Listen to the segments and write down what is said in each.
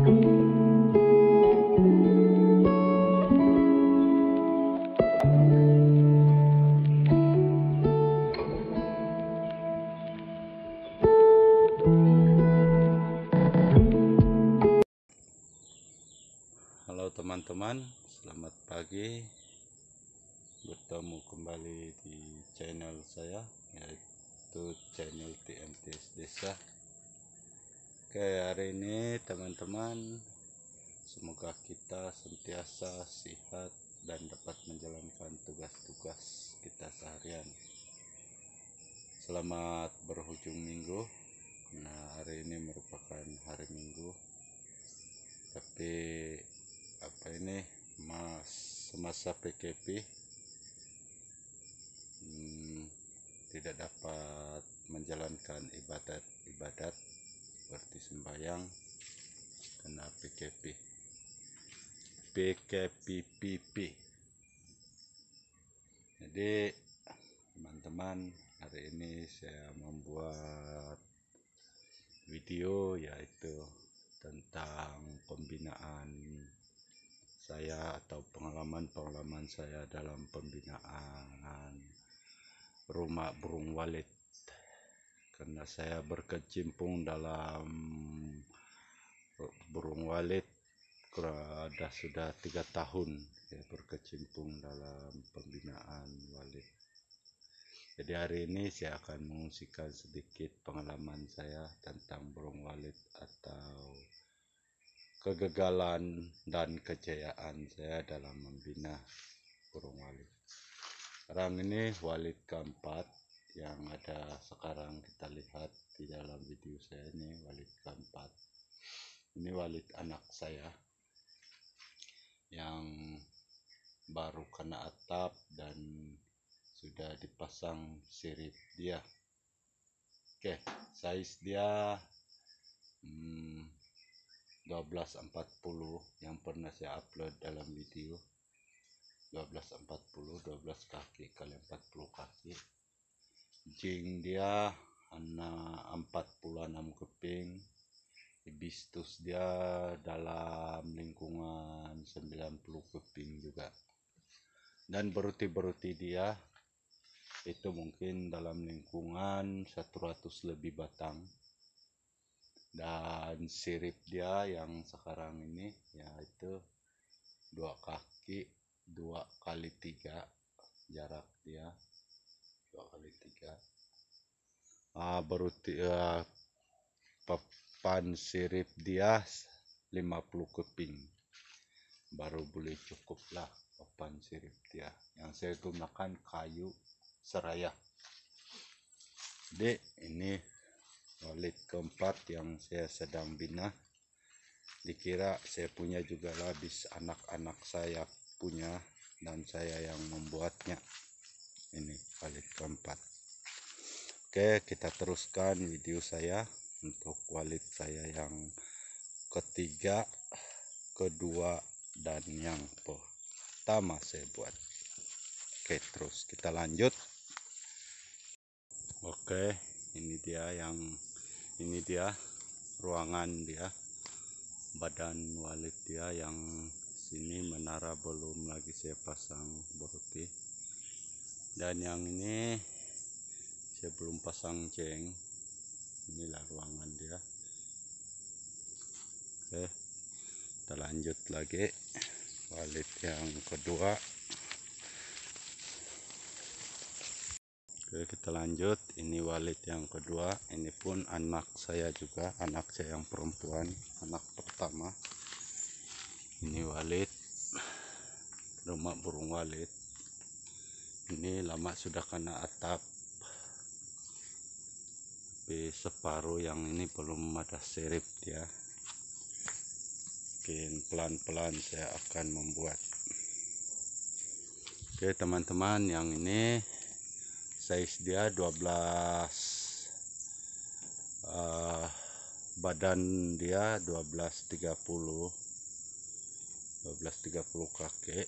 Halo teman-teman, selamat pagi. Bertemu kembali di channel saya, yaitu channel TMTS Desa. Oke, hari ini teman-teman, semoga kita sentiasa sehat dan dapat menjalankan tugas-tugas kita seharian. Selamat berhujung minggu. Nah, hari ini merupakan hari Minggu, tapi semasa PKP tidak dapat menjalankan ibadat seperti sembahyang karena PKPP. Jadi teman-teman, hari ini saya membuat video yaitu tentang pembinaan saya atau pengalaman saya dalam pembinaan rumah burung walet, karena saya berkecimpung dalam burung walet sudah 3 tahun ya, berkecimpung dalam pembinaan walet. Jadi hari ini saya akan mengungsikan sedikit pengalaman saya tentang burung walet atau kegagalan dan kejayaan saya dalam membina burung walet. Sekarang ini walet keempat yang ada sekarang kita lihat di dalam video saya ini, walet keempat. Ini walet anak saya yang baru kena atap dan sudah dipasang sirip dia. Oke, size dia 1240 yang pernah saya upload dalam video. 1240, 12 kaki kali 40 kaki. Jing dia 46 keping. Hibiscus dia dalam lingkungan 90 keping juga. Dan beruti-beruti dia itu mungkin dalam lingkungan 100 lebih batang. Dan sirip dia yang sekarang ini yaitu 2 kaki 2 kali 3 jarak dia 2 kali 3. Beruti papan sirip dia 50 keping baru boleh cukup lah papan sirip dia. Yang saya gunakan kayu seraya. Jadi ini walet keempat yang saya sedang bina. Dikira saya punya juga habis, anak-anak saya punya dan saya yang membuatnya. Ini walet keempat. Oke, kita teruskan video saya untuk walet saya yang ketiga, kedua, dan yang pertama saya buat. Oke, terus kita lanjut. Oke, ini dia ruangan dia, badan walet dia. Yang sini menara belum lagi saya pasang beruti, dan yang ini saya belum pasang ceng. Inilah ruangan dia. Oke, kita lanjut lagi walet yang kedua. Oke, kita lanjut. Ini walet yang kedua. Ini pun anak saya juga, anak saya yang perempuan, anak pertama. Ini walet rumah burung walet. Ini lama sudah kena atap, tapi separuh yang ini belum ada sirip dia. Mungkin pelan-pelan saya akan membuat. Oke teman-teman, yang ini size dia 12 badan dia 1230 kaki.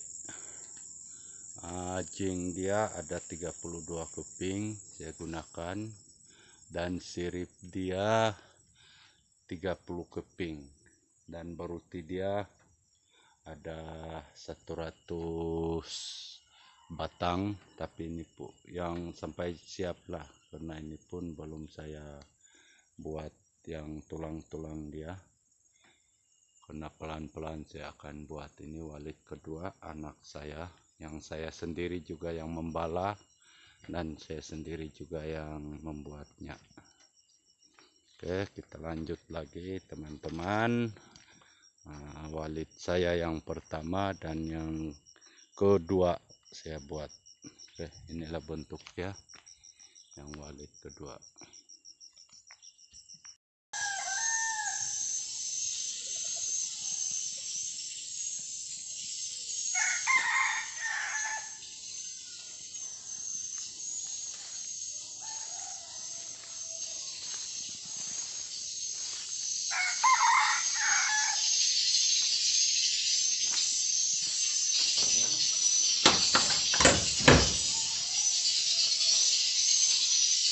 Jing dia ada 32 keping saya gunakan, dan sirip dia 30 keping. dan baruti dia ada 100 batang, tapi ini pun yang sampai siap lah, karena ini pun belum saya buat yang tulang-tulang dia, karena pelan-pelan saya akan buat. Ini walid kedua anak saya, yang saya sendiri juga yang membala dan saya sendiri juga yang membuatnya. Oke, kita lanjut lagi teman-teman. Walid saya yang pertama dan yang kedua saya buat. Oke, inilah bentuknya yang walid kedua.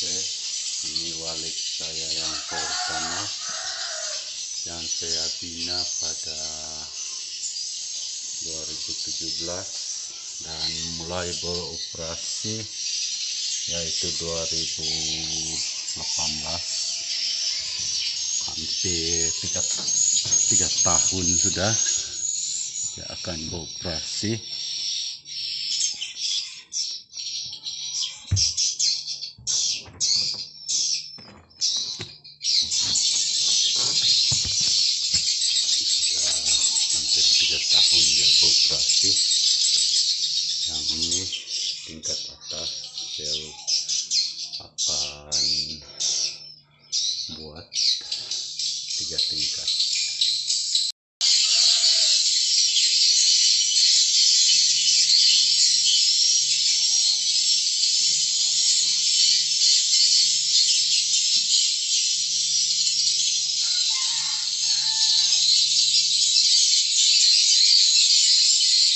Oke, ini walid saya yang pertama yang saya bina pada 2017 dan mulai beroperasi yaitu 2018, hampir 3 tahun sudah saya akan beroperasi. Hampir 3 tahun dia beroperasi. Yang ini tingkat atas saya akan buat 3 tingkat.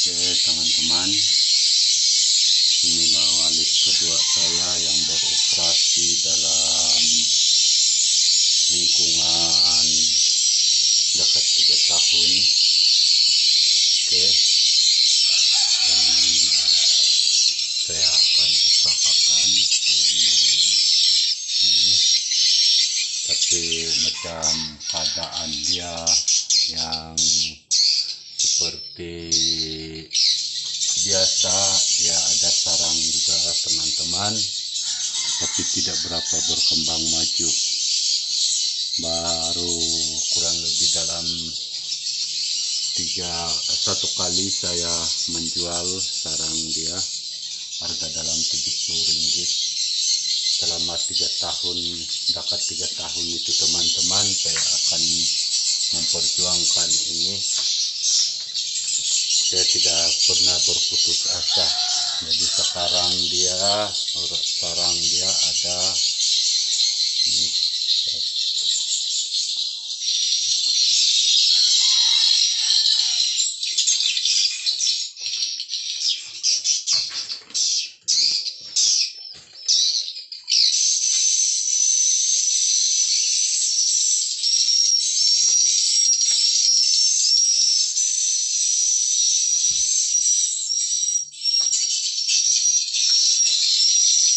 Oke teman-teman, inilah walid kedua saya yang beroperasi dalam lingkungan dekat 3 tahun. Oke, yang saya akan usahakan selama ini, tapi macam keadaan dia yang seperti biasa, dia ada sarang juga teman-teman, tapi tidak berapa berkembang maju. Baru kurang lebih dalam 1 kali saya menjual sarang dia, harga dalam Rp70. Selama 3 tahun, dekat 3 tahun itu teman-teman, saya akan memperjuangkan ini. Saya tidak pernah berputus asa. Jadi sekarang sarang dia ada ini,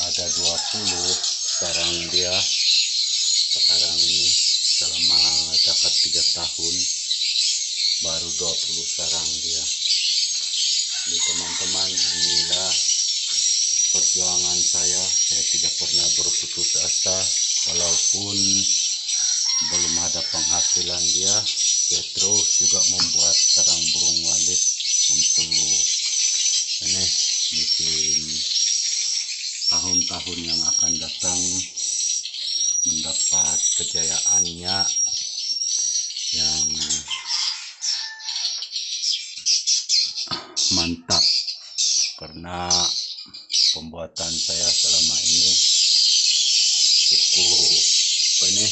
ada 20 sarang dia sekarang ini. Selama dekat 3 tahun baru 20 sarang dia. Jadi teman-teman, inilah perjuangan saya tidak pernah berputus asa. Walaupun belum ada penghasilan dia, saya terus juga membuat sarang burung walid untuk ini mungkin tahun-tahun yang akan datang mendapat kejayaannya yang mantap, karena pembuatan saya selama ini cukup ini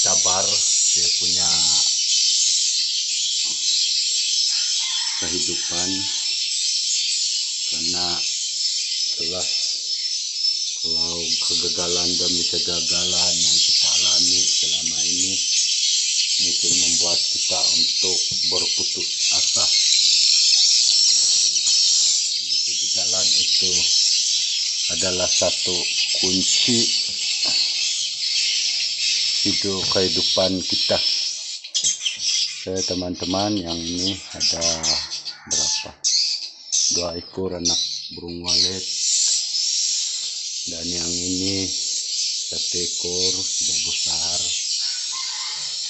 sabar. Saya punya kehidupan, karena kalau kegagalan demi kegagalan yang kita alami selama ini mungkin membuat kita untuk berputus asa. Kegagalan itu adalah satu kunci hidup kehidupan kita. Teman-teman, yang ini ada berapa? 2 ekor anak burung walet, dan yang ini 1 ekor sudah besar.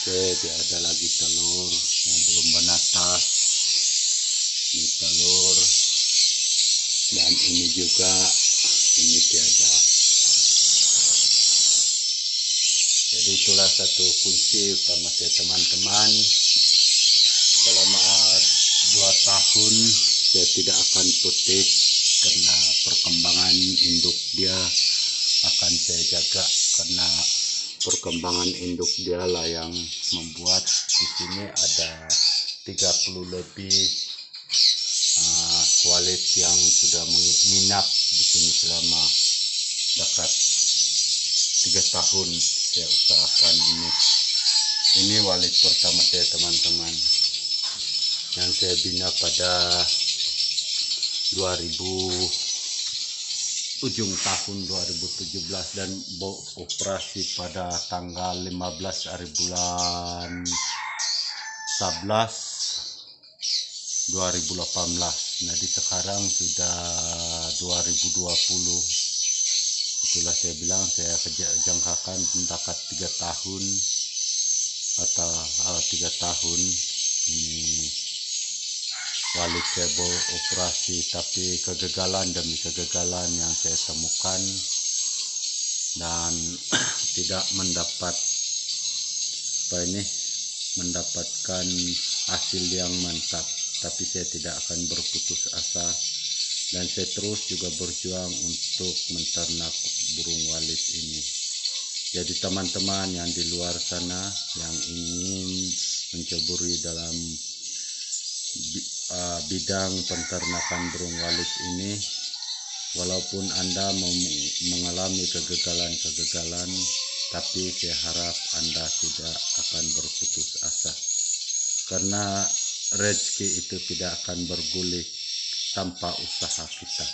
Dia ada lagi telur yang belum menetas. Ini telur, dan ini juga, ini tiada. Jadi itulah satu kunci utama saya, teman-teman. Selama 2 tahun saya tidak akan petik, karena perkembangan induk dia akan saya jaga, karena perkembangan induk dia lah yang membuat di sini ada 30 lebih walet yang sudah menginap di sini selama dekat 3 tahun saya usahakan ini. Ini walet pertama saya, teman-teman, yang saya bina pada 2000 ujung tahun 2017 dan beroperasi pada tanggal 15 hari bulan 11 2018. Nah, di sekarang sudah 2020. Itulah saya bilang saya jangkakan dekat 3 tahun atau 3 tahun ini walet saya beroperasi, tapi kegagalan demi kegagalan yang saya temukan dan tidak mendapatkan hasil yang mantap. Tapi saya tidak akan berputus asa, dan saya terus juga berjuang untuk menternak burung walet ini. Jadi teman-teman yang di luar sana yang ingin menceburi dalam bidang penternakan burung walet ini, walaupun Anda mengalami kegagalan, tapi saya harap Anda tidak akan berputus asa, karena rezeki itu tidak akan bergulir tanpa usaha kita.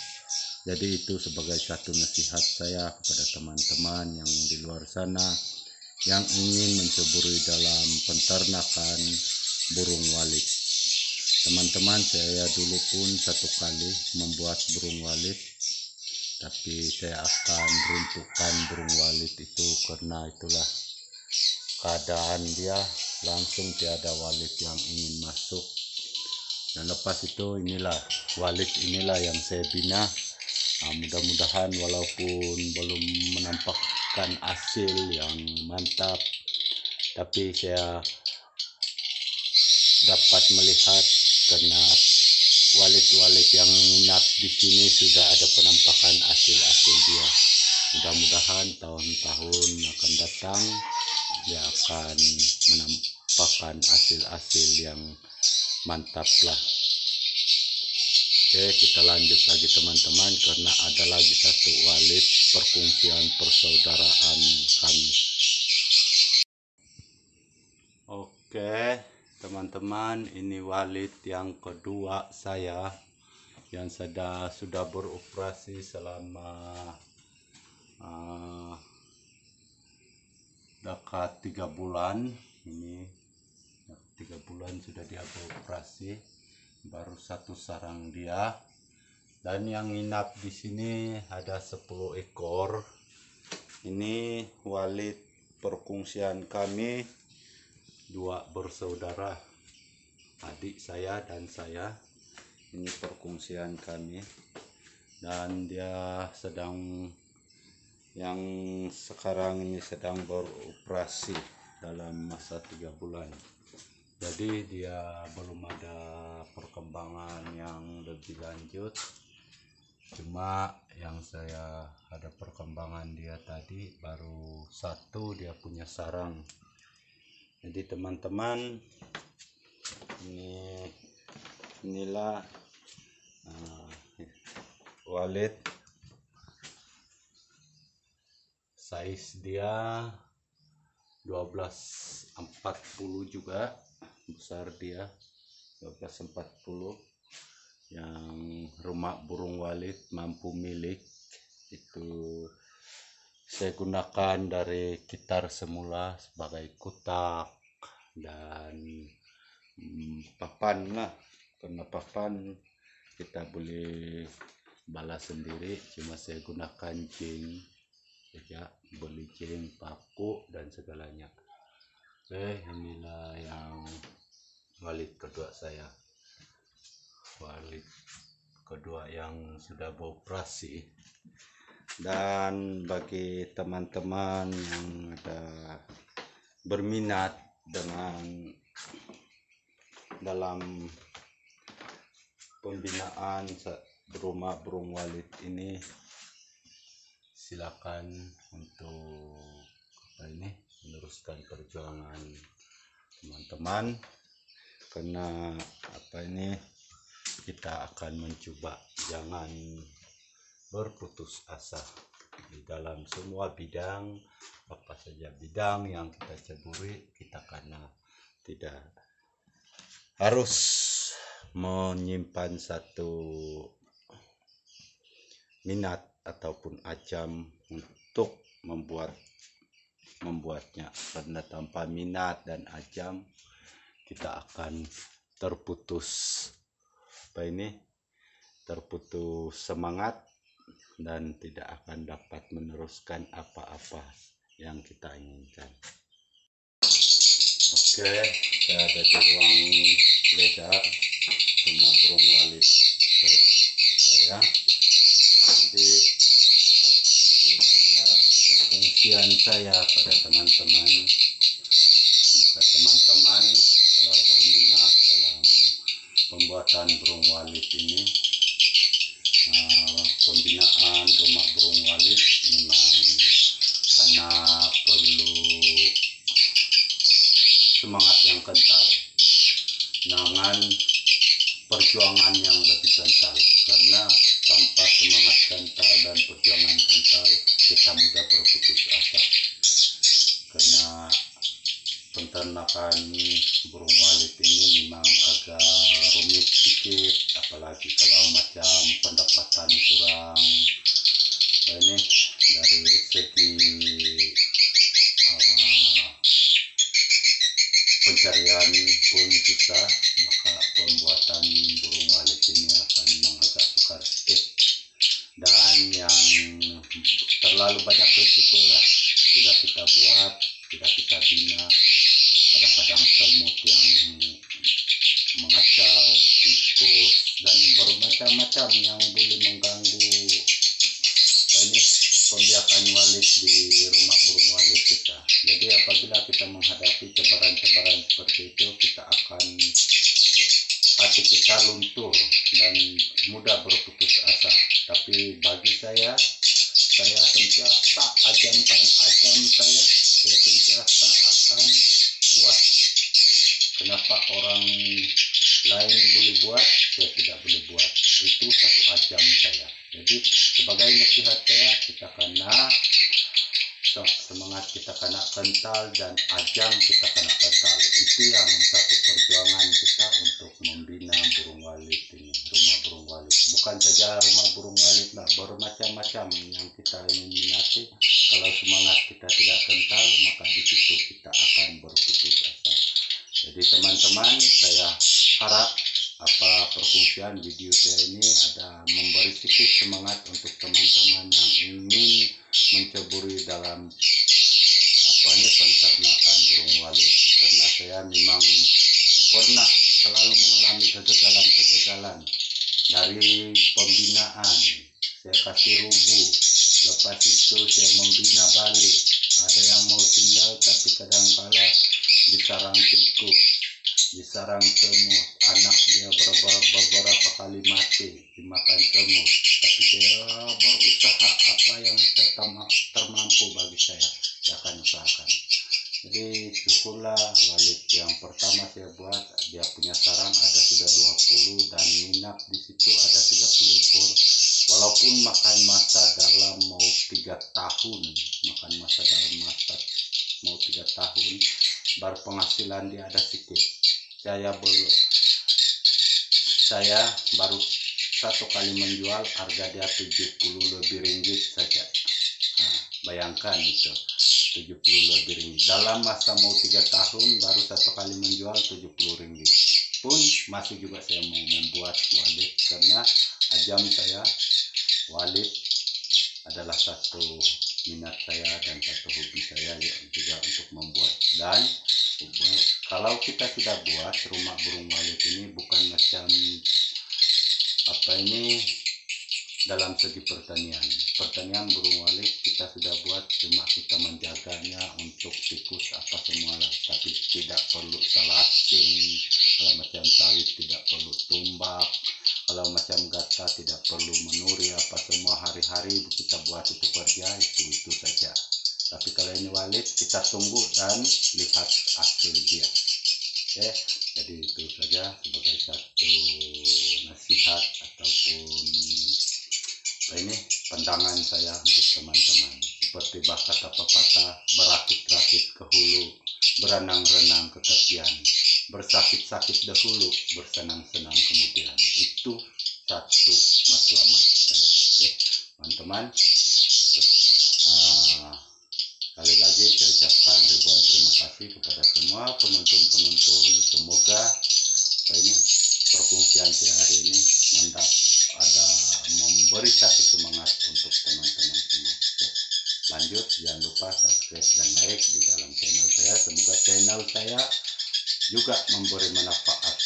Jadi itu sebagai satu nasihat saya kepada teman-teman yang di luar sana yang ingin menceburi dalam penternakan burung walet. Teman-teman, saya dulu pun 1 kali membuat burung walet, tapi saya akan runtuhkan burung walet itu karena itulah keadaan dia, langsung tiada walet yang ingin masuk. Dan lepas itu inilah walet inilah yang saya bina. Mudah-mudahan walaupun belum menampakkan hasil yang mantap, tapi saya dapat melihat karena walet-walet yang minat di sini sudah ada penampakan hasil dia. Mudah-mudahan tahun-tahun akan datang dia akan menampakkan hasil yang mantap lah. Oke, kita lanjut lagi teman-teman, karena ada lagi 1 walet perkongsian persaudaraan kami. Oke teman-teman, ini walet yang kedua saya yang sudah beroperasi selama dekat 3 bulan. Ini 3 bulan sudah dia beroperasi, baru 1 sarang dia. Dan yang nginap di sini ada 10 ekor. Ini walet perkongsian kami, 2 bersaudara, adik saya dan saya. Ini perkongsian kami, dan dia yang sekarang ini sedang beroperasi dalam masa 3 bulan. Jadi dia belum ada perkembangan yang lebih lanjut, cuma yang saya ada perkembangan dia tadi baru 1 dia punya sarang. Jadi teman-teman, inilah walet size dia 1240 juga, besar dia 1240. Yang rumah burung walit mampu milik itu saya gunakan dari gitar semula sebagai kotak dan papan lah, karena papan kita boleh balas sendiri, cuma saya gunakan jeng saja, beli jeng, paku dan segalanya. Oke, inilah yang walit kedua saya, walit kedua yang sudah beroperasi. Dan bagi teman-teman yang ada berminat dengan dalam pembinaan rumah burung walit ini, silakan untuk meneruskan perjuangan teman-teman, karena kita akan mencoba, jangan berputus asa di dalam semua bidang, apa saja bidang yang kita ceburi, kita karena tidak harus menyimpan satu minat ataupun ajam untuk membuatnya, karena tanpa minat dan ajam kita akan terputus semangat dan tidak akan dapat meneruskan apa-apa yang kita inginkan. Oke, saya ada di ruang beredar rumah burung walit saya. Jadi dapat perfungsian saya pada teman-teman. Jika teman-teman kalau berminat dalam pembuatan burung walit ini, pembinaan rumah burung walit memang karena perlu semangat yang kental, dengan perjuangan yang lebih kental, karena tanpa semangat kental dan perjuangan kental kita mudah berputus asa. Karena peternakan burung walit ini memang agak rumit sedikit, apalagi kalau macam pendapatan kurang ini dari segi pencarian pun susah, maka pembuatan burung walit ini akan agak sukar sedikit. Dan yang terlalu banyak risiko lah, tidak kita buat, tidak kita bina, kadang-kadang semut yang mengacau, tikus dan bermacam-macam yang boleh mengganggu pembiakan walit di rumah burung walit kita. Jadi apabila kita menghadapi cebaran-cebaran seperti itu, kita akan hati kita luntur dan mudah berputus asa. Tapi bagi saya sentiasa ajamkan saya sentiasa akan buat. Kenapa orang lain boleh buat, saya tidak boleh buat? Itu satu ajam saya. Jadi sebagai nasihat saya, kita kena semangat, kita kena kental, dan ajam kita kena kental. Itu yang satu perjuangan kita untuk membina burung walit ini, rumah burung walit. Bukan saja rumah burung walit lah, bermacam-macam yang kita ingin minati. Kalau semangat kita tidak kental, maka di situ kita akan berputus asa. Jadi teman-teman, saya harap perfungsian video saya ini ada memberi sedikit semangat untuk teman-teman yang ingin menceburi dalam peternakan burung walit. Karena saya memang pernah selalu mengalami kegagalan dari pembinaan. Saya kasih rubuh, lepas itu saya membina balik. Ada yang mau tinggal, tapi kadang-kala disarang tikus, disarang semut, anak dia beberapa kali mati dimakan semut. Tapi saya berusaha apa yang termampu bagi saya akan usahakan. Jadi syukurlah walit yang pertama saya buat, dia punya sarang ada sudah 20 dan minyak di situ ada 30 ekor. walaupun makan masa dalam mau 3 tahun, mau 3 tahun, baru penghasilan dia ada sedikit. Saya baru 1 kali menjual harga dia 70 lebih ringgit saja. Nah, bayangkan itu 70 lebih ringgit. Dalam masa mau 3 tahun baru 1 kali menjual 70 ringgit. Pun masih juga saya mau membuat wallet karena ajam saya wallet adalah satu minat saya dan satu hobi saya juga untuk membuat. Dan kalau kita sudah buat rumah burung wallet ini bukan macam dalam segi pertanian burung wallet kita sudah buat, cuma kita menjaganya untuk tikus apa semua lah, tapi tidak perlu salasing. Kalau macam sawit tidak perlu tumbak, kalau macam gata tidak perlu menuri apa semua, hari-hari kita buat itu kerja itu saja. Tapi kalau ini wallet kita tunggu dan lihat hasil dia. Oke, jadi itu saja sebagai satu nasihat ataupun pandangan saya untuk teman-teman. Seperti kata pepatah, berakit-rakit ke hulu, berenang-renang ke tepian, bersakit-sakit dahulu, bersenang-senang kemudian. Itu satu matlamat saya. Oke, teman-teman, sekali lagi saya ucapkan ribuan terima kasih kepada semua penonton-penonton. Semoga perfungsian hari ini memberi satu semangat untuk teman-teman semua. Lanjut, jangan lupa subscribe dan like di dalam channel saya. Semoga channel saya juga memberi manfaat